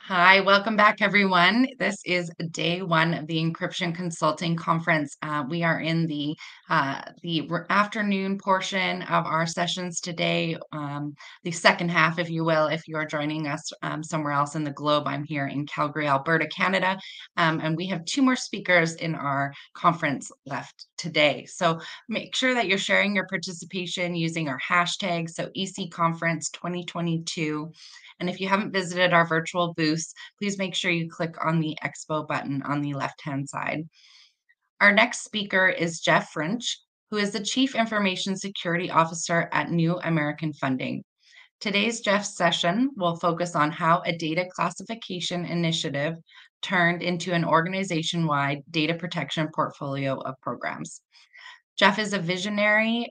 Hi, welcome back, everyone. This is day one of the Encryption Consulting Conference. We are in the afternoon portion of our sessions today, the second half, if you will, if you are joining us somewhere else in the globe. I'm here in Calgary, Alberta, Canada, and we have two more speakers in our conference left today. So make sure that you're sharing your participation using our hashtag, so EC Conference 2022. And if you haven't visited our virtual booths, please make sure you click on the Expo button on the left-hand side. Our next speaker is Jeff French, who is the Chief Information Security Officer at New American Funding. Today's Jeff's session will focus on how a data classification initiative turned into an organization-wide data protection portfolio of programs. Jeff is a visionary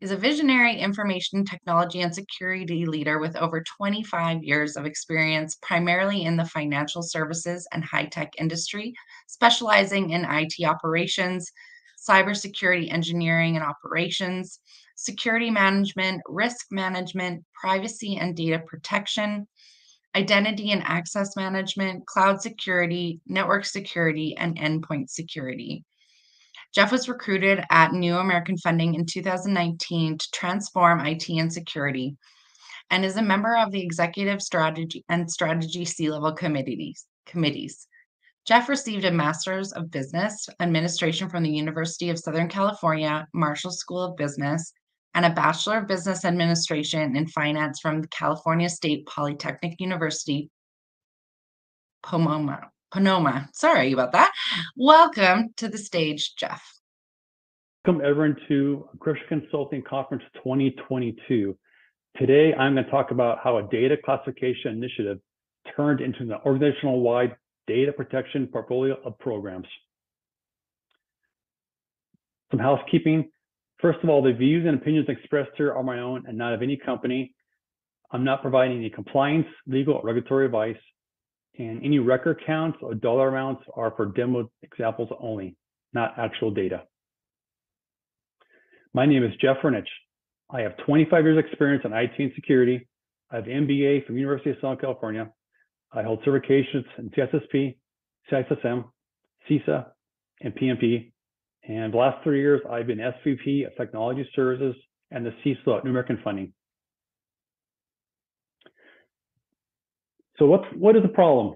information technology and security leader with over 25 years of experience, primarily in the financial services and high-tech industry, specializing in IT operations, cybersecurity engineering and operations, security management, risk management, privacy and data protection, identity and access management, cloud security, network security, and endpoint security. Jeff was recruited at New American Funding in 2019 to transform IT and security, and is a member of the Executive Strategy and Strategy C-level committees. Jeff received a Master's of Business Administration from the University of Southern California Marshall School of Business and a Bachelor of Business Administration in Finance from the California State Polytechnic University, Pomona. Sorry about that. Welcome to the stage, Jeff. Welcome everyone to Encryption Consulting Conference 2022. Today, I'm going to talk about how a data classification initiative turned into an organizational-wide data protection portfolio of programs. Some housekeeping. First of all, the views and opinions expressed here are my own and not of any company. I'm not providing any compliance, legal, or regulatory advice, and any record counts or dollar amounts are for demo examples only, not actual data. My name is Jeff French. I have 25 years experience in IT and security. I have an MBA from University of Southern California. I hold certifications in CSSP, CISSM, CISA, and PMP. And the last 3 years, I've been SVP of Technology Services and the CISO at New American Funding. So what is the problem?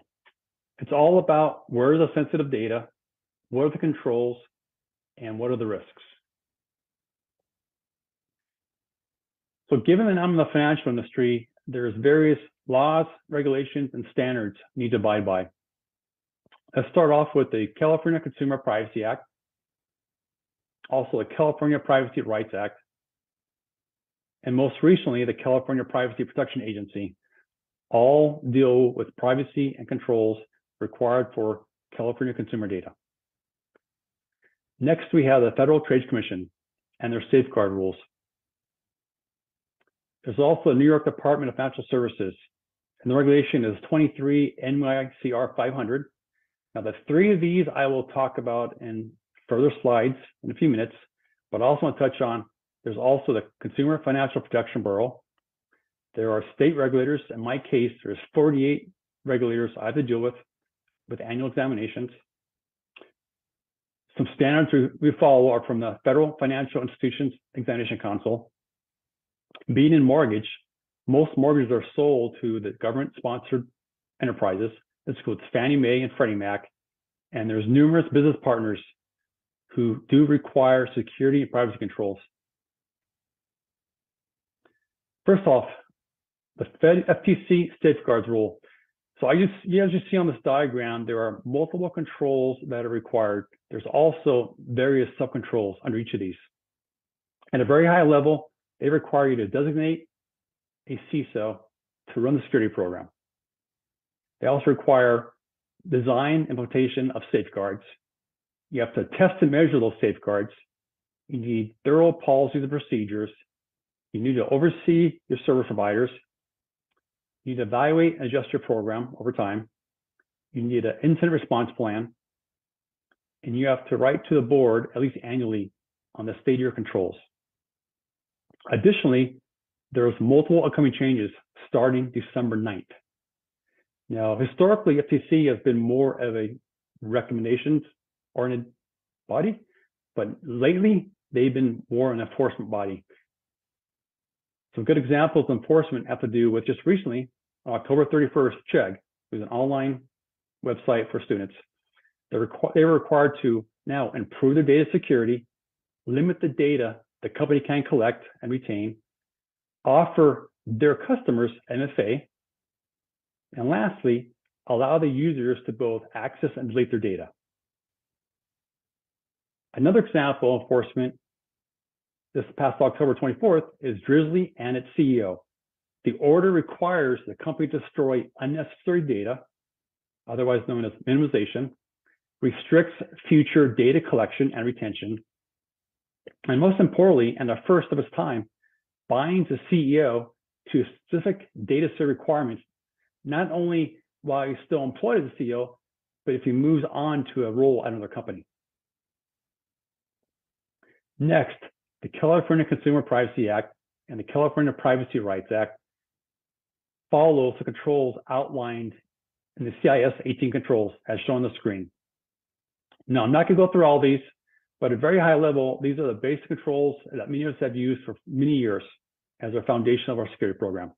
It's all about where are the sensitive data, what are the controls, and what are the risks? So given that I'm in the financial industry, there's various laws, regulations, and standards you need to abide by. Let's start off with the California Consumer Privacy Act, also the California Privacy Rights Act, and most recently, the California Privacy Protection Agency, all deal with privacy and controls required for California consumer data. Next, we have the Federal Trade Commission and their safeguard rules. There's also the New York Department of Financial Services, and the regulation is 23 NYCR 500. Now, the three of these I will talk about in further slides in a few minutes, but I also want to touch on, there's also the Consumer Financial Protection Bureau. There are state regulators. In my case, there's 48 regulators I have to deal with annual examinations. Some standards we follow are from the Federal Financial Institutions Examination Council. Being in mortgage, most mortgages are sold to the government-sponsored enterprises. This includes Fannie Mae and Freddie Mac, and there's numerous business partners who do require security and privacy controls. First off, the FTC safeguards rule. So as you see on this diagram, there are multiple controls that are required. There's also various sub-controls under each of these. At a very high level, they require you to designate a CISO to run the security program. They also require design implementation of safeguards. You have to test and measure those safeguards. You need thorough policies and procedures. You need to oversee your service providers. You need to evaluate and adjust your program over time. You need an incident response plan. And you have to write to the board at least annually on the state of your controls. Additionally, there's multiple upcoming changes starting December 9th. Now, historically, FTC has been more of a recommendations-oriented body, but lately they've been more an enforcement body. Some good examples of enforcement have to do with just recently, on October 31st, Chegg, which is an online website for students. They were required to now improve their data security, limit the data the company can collect and retain, offer their customers MFA, and lastly, allow the users to both access and delete their data. Another example of enforcement this past October 24th is Drizzly and its CEO. The order requires the company to destroy unnecessary data, otherwise known as minimization, restricts future data collection and retention, and most importantly, and the first of its time, binds the CEO to specific data set requirements, not only while he's still employed as a CEO, but if he moves on to a role at another company. Next, the California Consumer Privacy Act and the California Privacy Rights Act follows the controls outlined in the CIS 18 controls as shown on the screen. Now, I'm not going to go through all these, but at a very high level, these are the basic controls that many of us have used for many years as our foundation of our security program.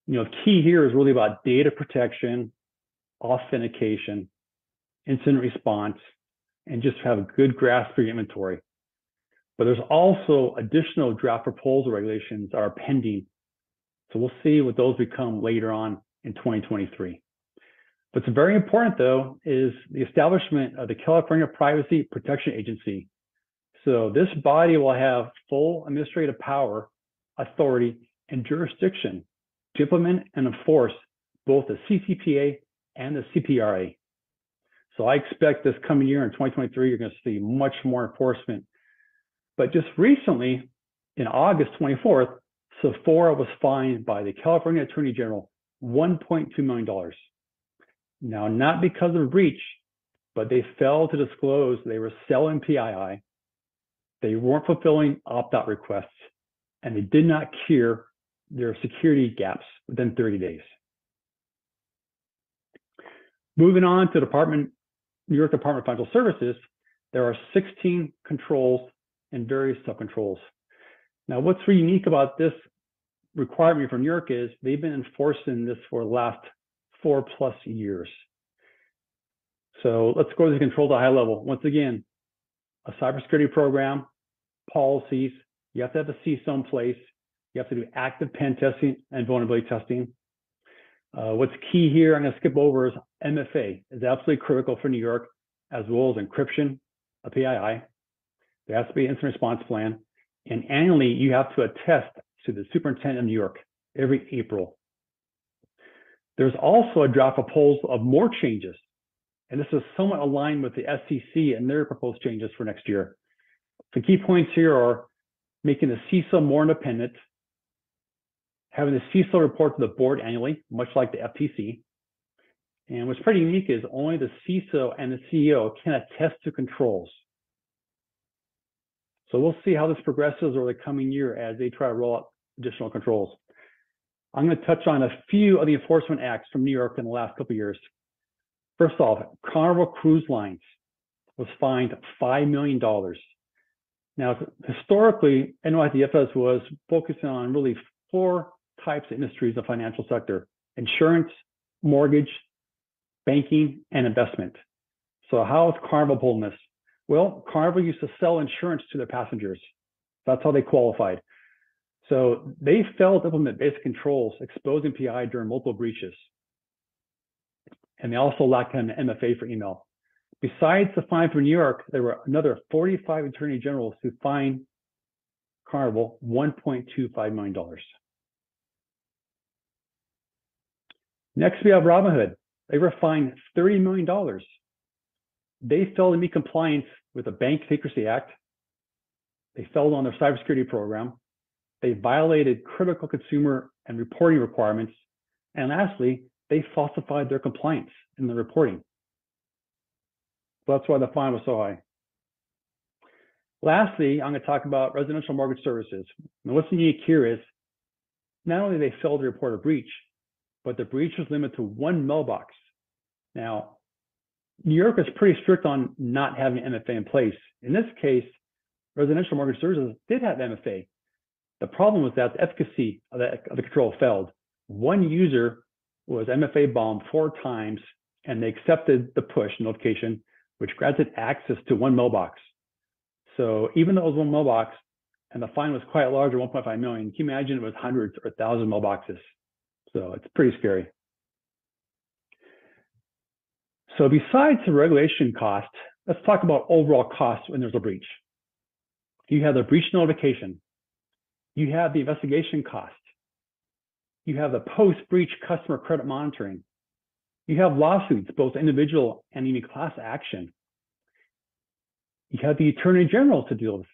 The key here is really about data protection, authentication, incident response, and just have a good grasp for your inventory. But there's also additional draft proposal regulations that are pending. So we'll see what those become later on in 2023. What's very important, though, is the establishment of the California Privacy Protection Agency. So this body will have full administrative power, authority, and jurisdiction to implement and enforce both the CCPA and the CPRA. So I expect this coming year in 2023, you're going to see much more enforcement. But just recently, in August 24th, Sephora was fined by the California Attorney General $1.2 million. Now, not because of breach, but they failed to disclose they were selling PII, they weren't fulfilling opt-out requests, and they did not cure their security gaps within 30 days. Moving on to New York Department of Financial Services, there are 16 controls and various subcontrols. Now, what's really unique about this requirement from New York is they've been enforcing this for the last 4+ years. So let's go to the controls at a high level. Once again, a cybersecurity program, policies, you have to have a CISO in place, you have to do active pen testing and vulnerability testing. What's key here, I'm going to skip over, is MFA is absolutely critical for New York, as well as encryption, a PII. There has to be an incident response plan. And annually, you have to attest to the superintendent of New York every April. There's also a draft proposal of more changes. And this is somewhat aligned with the SEC and their proposed changes for next year. The key points here are making the CISO more independent, having the CISO report to the board annually, much like the FTC. And what's pretty unique is only the CISO and the CEO can attest to controls. So we'll see how this progresses over the coming year as they try to roll out additional controls. I'm going to touch on a few of the enforcement acts from New York in the last couple of years. First off, Carnival Cruise Lines was fined $5 million. Now, historically, NYDFS was focusing on really 4 types of industries of financial sector: insurance, mortgage, banking, and investment. So how is Carnival pulling this? Well, Carnival used to sell insurance to their passengers. That's how they qualified. So they failed to implement basic controls, exposing PI during multiple breaches. And they also lacked an MFA for email. Besides the fine from New York, there were another 45 attorney generals who fined Carnival $1.25 million. Next, we have Robinhood. They were fined $30 million. They failed to meet compliance with the Bank Secrecy Act. They failed on their cybersecurity program. They violated critical consumer and reporting requirements. And lastly, they falsified their compliance in the reporting. So that's why the fine was so high. Lastly, I'm going to talk about residential mortgage services. Now, what's unique here is not only they failed to report a breach, but the breach was limited to one mailbox. Now, New York is pretty strict on not having MFA in place. In this case, residential mortgage services did have MFA. The problem was that the efficacy of the control failed. One user was MFA bombed 4 times, and they accepted the push notification, which granted access to one mailbox. So even though it was one mailbox, and the fine was quite large at 1.5 million, can you imagine it was hundreds or thousands of mailboxes? So it's pretty scary. So besides the regulation cost, let's talk about overall costs when there's a breach. You have the breach notification. You have the investigation cost. You have the post-breach customer credit monitoring. You have lawsuits, both individual and even class action. You have the attorney general to deal with.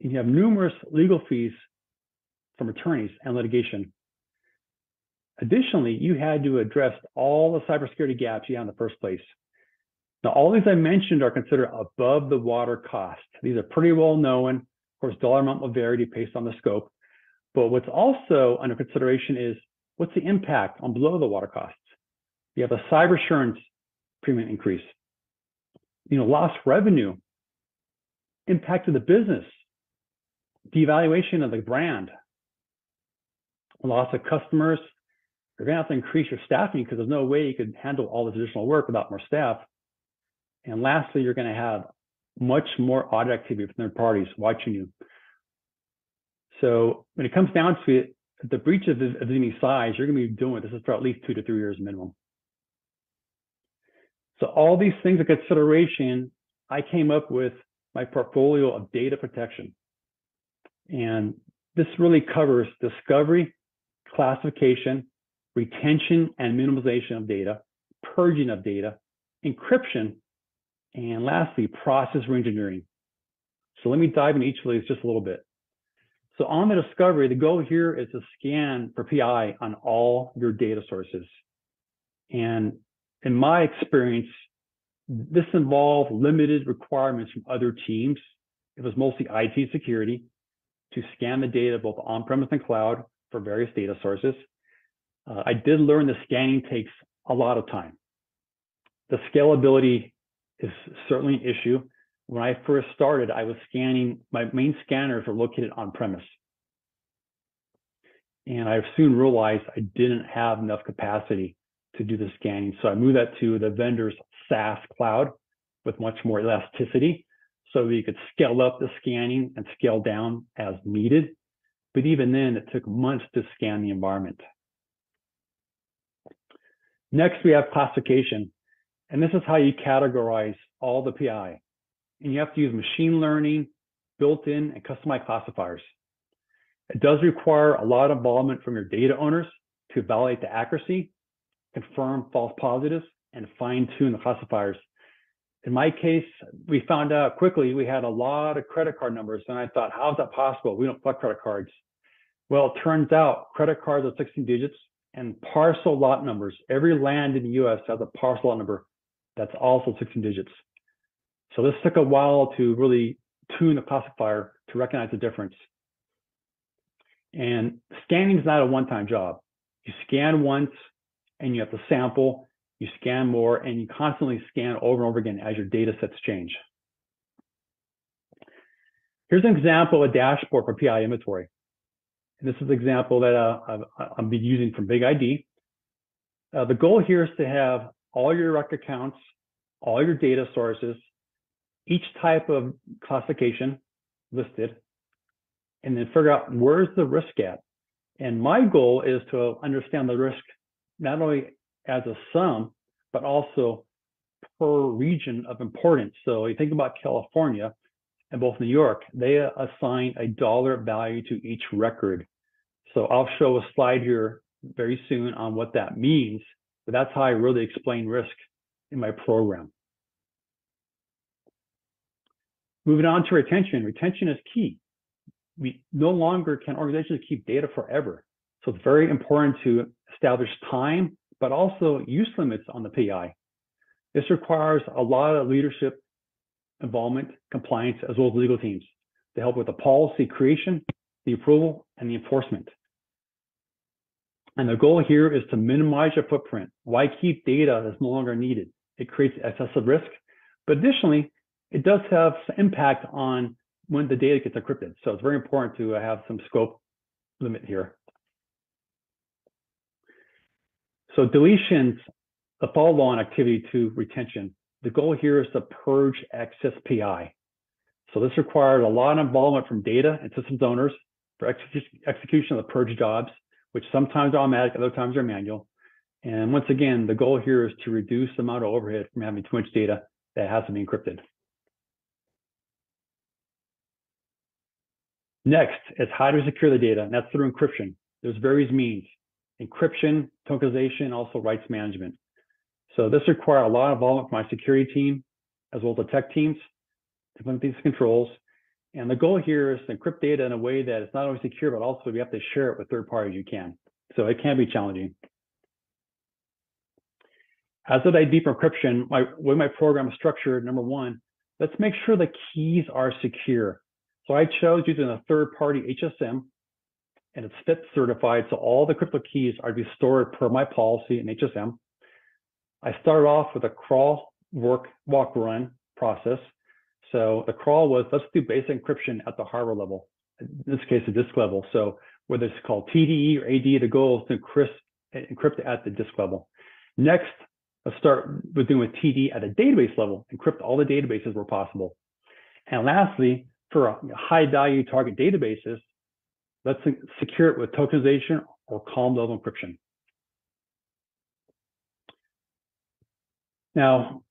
You have numerous legal fees from attorneys and litigation. Additionally, you had to address all the cybersecurity gaps you had in the first place. Now, all these I mentioned are considered above the water cost. These are pretty well known. Of course, dollar amount will vary based on the scope. But what's also under consideration is what's the impact on below the water costs? You have a cyber insurance premium increase. Lost revenue, impact to the business, devaluation of the brand, loss of customers. You're going to have to increase your staffing because there's no way you could handle all this additional work without more staff. And lastly, you're going to have much more audit activity from third parties watching you. So when it comes down to it, the breach of any size, you're going to be doing this for at least 2 to 3 years minimum. So all these things in consideration, I came up with my portfolio of data protection. And this really covers discovery, classification, retention and minimization of data, purging of data, encryption, and lastly, process reengineering. So let me dive into each of these just a little bit. So on the discovery, the goal here is to scan for PI on all your data sources. And in my experience, this involved limited requirements from other teams. It was mostly IT security to scan the data both on-premise and cloud for various data sources. I did learn that scanning takes a lot of time. The scalability is certainly an issue. When I first started, I was scanning, my main scanners were located on-premise. And I soon realized I didn't have enough capacity to do the scanning. So I moved that to the vendor's SaaS cloud with much more elasticity so that you could scale up the scanning and scale down as needed. But even then, it took months to scan the environment. Next, we have classification. And this is how you categorize all the PI. And you have to use machine learning, built-in and customized classifiers. It does require a lot of involvement from your data owners to validate the accuracy, confirm false positives, and fine-tune the classifiers. In my case, we found out quickly we had a lot of credit card numbers, and I thought, how is that possible? We don't collect credit cards. Well, it turns out credit cards are 16 digits, and parcel lot numbers. Every land in the US has a parcel lot number that's also 16 digits. So this took a while to really tune the classifier to recognize the difference. And scanning is not a one-time job. You scan once and you have to sample, you scan more, and you constantly scan over and over again as your data sets change. Here's an example of a dashboard for PI inventory. And this is an example that I'll be using from Big ID. The goal here is to have all your record accounts, all your data sources, each type of classification listed, and then figure out where's the risk at. And my goal is to understand the risk not only as a sum, but also per region of importance. So you think about California and both New York, they assign a dollar value to each record. So I'll show a slide here very soon on what that means, but that's how I really explain risk in my program. Moving on to retention. Retention is key. We no longer can organizations keep data forever. So it's very important to establish time, but also use limits on the PI. This requires a lot of leadership involvement, compliance, as well as legal teams to help with the policy creation, the approval, and the enforcement. And the goal here is to minimize your footprint. Why keep data that's no longer needed? It creates excessive risk, but additionally, it does have some impact on when the data gets encrypted. So it's very important to have some scope limit here. So deletions, the follow-on activity to retention. The goal here is to purge excess PI. So this requires a lot of involvement from data and systems owners for execution of the purge jobs, which sometimes are automatic, other times are manual. And once again, the goal here is to reduce the amount of overhead from having too much data that has to be encrypted. Next is how do we secure the data, and that's through encryption. There's various means: encryption, tokenization, also rights management. So this requires a lot of involvement from my security team, as well as the tech teams, to implement these controls. And the goal here is to encrypt data in a way that it's not only secure, but also we have to share it with third parties you can. So it can be challenging. As I dive deeper encryption, the way my program is structured, number one, let's make sure the keys are secure. So I chose using a third-party HSM, and it's FIPS certified, so all the crypto keys are to be stored per my policy in HSM. I started off with a crawl, work, walk, run process. So the crawl was, let's do basic encryption at the hardware level, in this case, the disk level. So whether it's called TDE or AD, the goal is to encrypt at the disk level. Next, let's start with doing TD at a database level, encrypt all the databases where possible. And lastly, for high value target databases, let's secure it with tokenization or column level encryption. Now,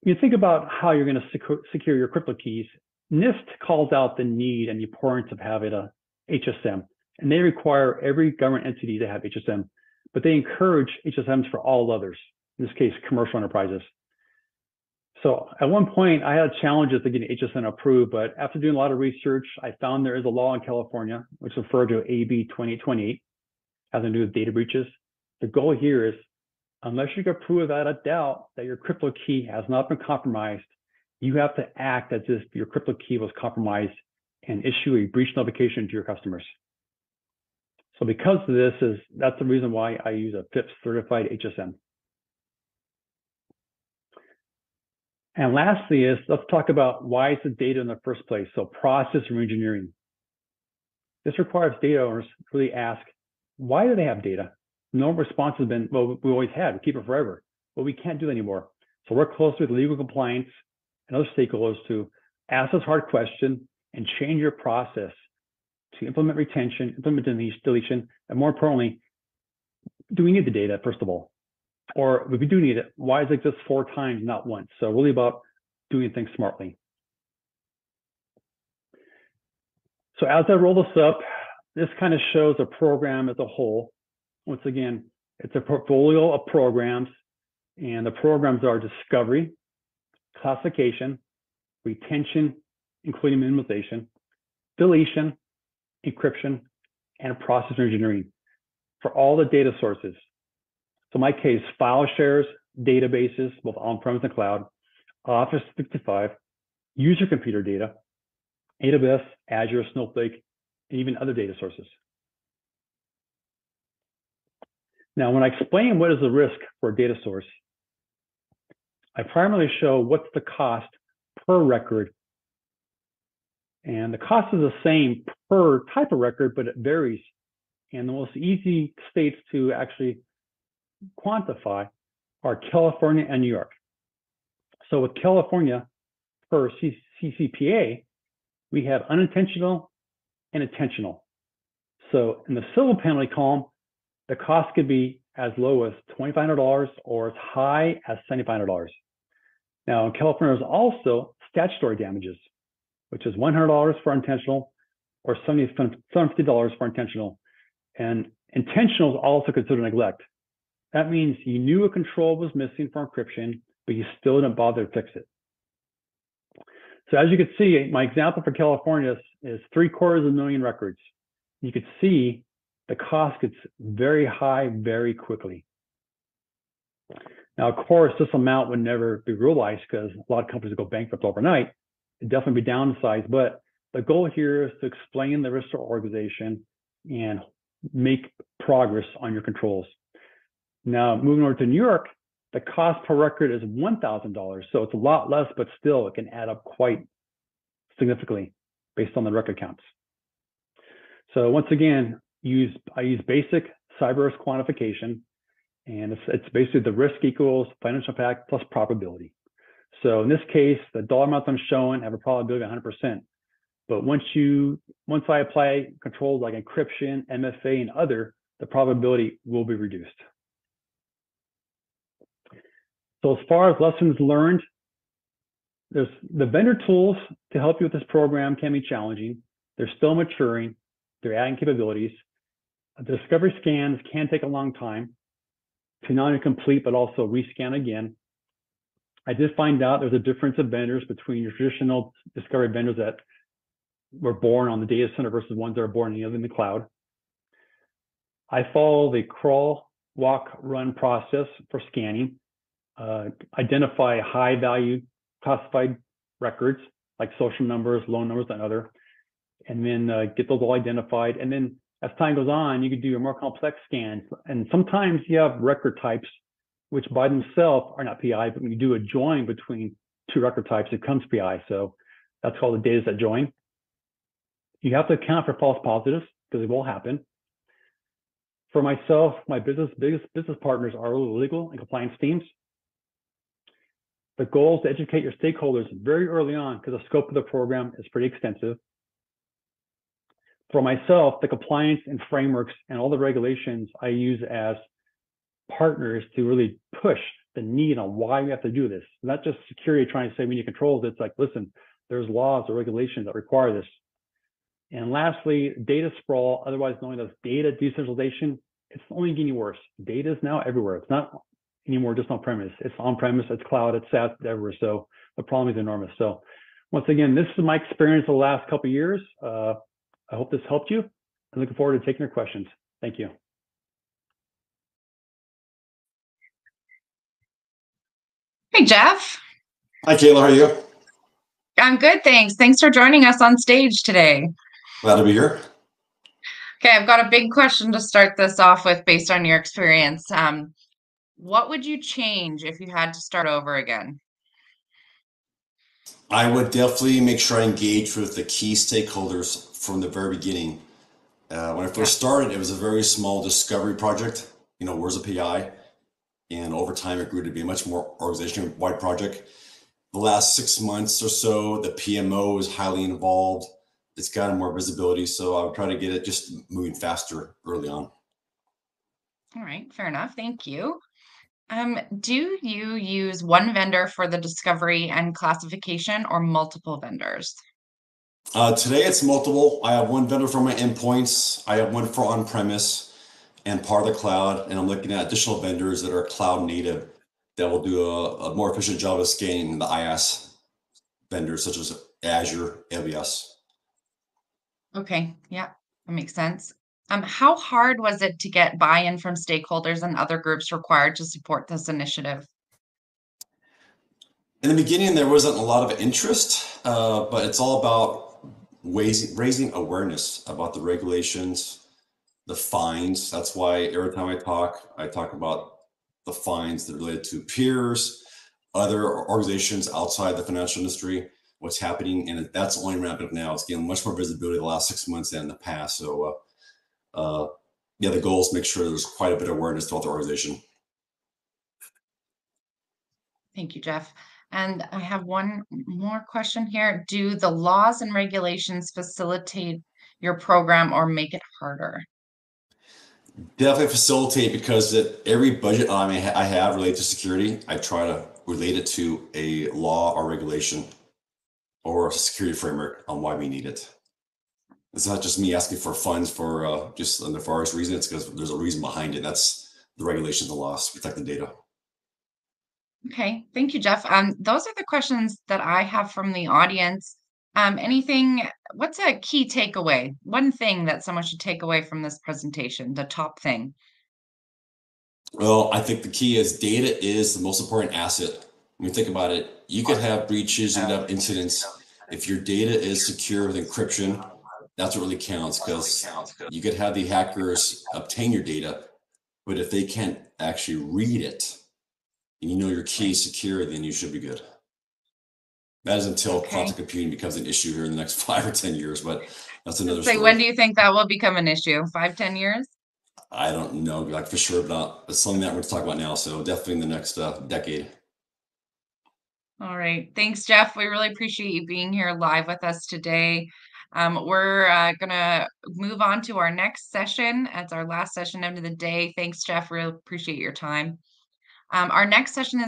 you think about how you're going to secure your crypto keys. NIST calls out the need and the importance of having a HSM, and they require every government entity to have HSM, but they encourage HSMs for all others, in this case, commercial enterprises. So at one point, I had challenges to getting HSM approved, but after doing a lot of research, I found there is a law in California, which is referred to AB 2828, has to do with data breaches. The goal here is, unless you can prove without a doubt that your crypto key has not been compromised, you have to act as if your crypto key was compromised and issue a breach notification to your customers. So because of this, that's the reason why I use a FIPS certified HSM. And lastly is, let's talk about why is the data in the first place? So process reengineering. This requires data owners to really ask, why do they have data? No response has been, well, we always had, we keep it forever, but we can't do that anymore. So work closely with legal compliance and other stakeholders to ask this hard question and change your process to implement retention, implement deletion, and more importantly, do we need the data, first of all? Or if we do need it, why is it just 4 times, not once? So really about doing things smartly. So as I roll this up, this kind of shows a program as a whole. Once again, it's a portfolio of programs, and the programs are discovery, classification, retention, including minimization, deletion, encryption, and process engineering for all the data sources. So in my case, file shares, databases, both on-premise and cloud, Office 365, user computer data, AWS, Azure, Snowflake, and even other data sources. Now, when I explain what is the risk for a data source, I primarily show what's the cost per record. And the cost is the same per type of record, but it varies. And the most easy states to actually quantify are California and New York. So with California, per CCPA, we have unintentional and intentional. So in the civil penalty column, the cost could be as low as $2,500 or as high as $7,500. Now in California, there's also statutory damages, which is $100 for intentional or $750 for intentional. And intentional is also considered neglect. That means you knew a control was missing for encryption, but you still didn't bother to fix it. So as you can see, my example for California is 750,000 records. You could see the cost gets very high very quickly. Now, of course, this amount would never be realized because a lot of companies go bankrupt overnight. It'd definitely be downsized, but the goal here is to explain the risk to our organization and make progress on your controls. Now, moving over to New York, the cost per record is $1,000. So it's a lot less, but still it can add up quite significantly based on the record counts. So once again, I use basic cyber risk quantification, and it's basically the risk equals financial impact plus probability. So in this case, the dollar amounts I'm showing have a probability of 100%. But once I apply controls like encryption, MFA, and other, the probability will be reduced. So as far as lessons learned, there's the vendor tools to help you with this program can be challenging. They're still maturing. They're adding capabilities. The discovery scans can take a long time to not only complete, but also rescan again. I did find out there's a difference of vendors between your traditional discovery vendors that were born on the data center versus ones that are born in the cloud. I follow the crawl, walk, run process for scanning. Identify high value classified records like social numbers, loan numbers, and other, and then get those all identified. And then as time goes on, you can do your more complex scans. And sometimes you have record types, which by themselves are not PI, but when you do a join between two record types, it becomes PI. So that's called the data set join. You have to account for false positives because it will happen. For myself, my biggest business partners are legal and compliance teams. The goal is to educate your stakeholders very early on because the scope of the program is pretty extensive. For myself, the compliance and frameworks and all the regulations I use as partners to really push the need on why we have to do this. Not just security trying to say we need controls. It's like, listen, there's laws or regulations that require this. And lastly, data sprawl, otherwise known as data decentralization, it's only getting worse. Data is now everywhere. It's not anymore just on-premise. It's on-premise, it's cloud, it's SaaS, it's everywhere. So the problem is enormous. So once again, this is my experience the last couple of years. I hope this helped you. I'm looking forward to taking your questions. Thank you. Hey, Jeff. Hi, Kayla. How are you? I'm good, thanks. Thanks for joining us on stage today. Glad to be here. Okay, I've got a big question to start this off with based on your experience. What would you change if you had to start over again? I would definitely make sure I engage with the key stakeholders from the very beginning. When I first started, it was a very small discovery project, where's a PI? And over time, it grew to be a much more organization-wide project. The last 6 months or so, the PMO is highly involved. It's gotten more visibility, so I would try to get it just moving faster early on. All right, fair enough. Thank you. Do you use one vendor for the discovery and classification or multiple vendors? Today it's multiple. I have one vendor for my endpoints. I have one for on-premise and part of the cloud. And I'm looking at additional vendors that are cloud native that will do a more efficient job of scanning the IaaS vendors such as Azure, AWS. Okay, yeah, that makes sense. How hard was it to get buy-in from stakeholders and other groups required to support this initiative? In the beginning, there wasn't a lot of interest, but it's all about raising awareness about the regulations, the fines. That's why every time I talk about the fines that are related to peers, other organizations outside the financial industry, what's happening, and that's only ramping up now. It's getting much more visibility the last 6 months than in the past. So the goal is to make sure there's quite a bit of awareness throughout the organization. Thank you, Jeff. And I have one more question here. Do the laws and regulations facilitate your program or make it harder? Definitely facilitate, because every budget I have related to security, I try to relate it to a law or regulation or a security framework on why we need it. It's not just me asking for funds for just the nefarious reason. It's because there's a reason behind it. That's the regulations, the laws, protect the data. Okay, thank you, Jeff. Those are the questions that I have from the audience. What's a key takeaway? One thing that someone should take away from this presentation, the top thing? Well, I think the key is data is the most important asset. When you think about it, you could have breaches, you could have incidents. If your data is secure with encryption, That's what really counts, because you could have the hackers obtain your data, but if they can't actually read it and you know your key is secure, then you should be good. That is until quantum computing becomes an issue here in the next 5 or 10 years, but that's another story. When do you think that will become an issue? 5, 10 years? I don't know, like for sure, but it's something that we're going to talk about now. So definitely in the next decade. All right. Thanks, Jeff. We really appreciate you being here live with us today. We're going to move on to our next session as our last session of the day. Thanks, Jeff. Really appreciate your time. Our next session is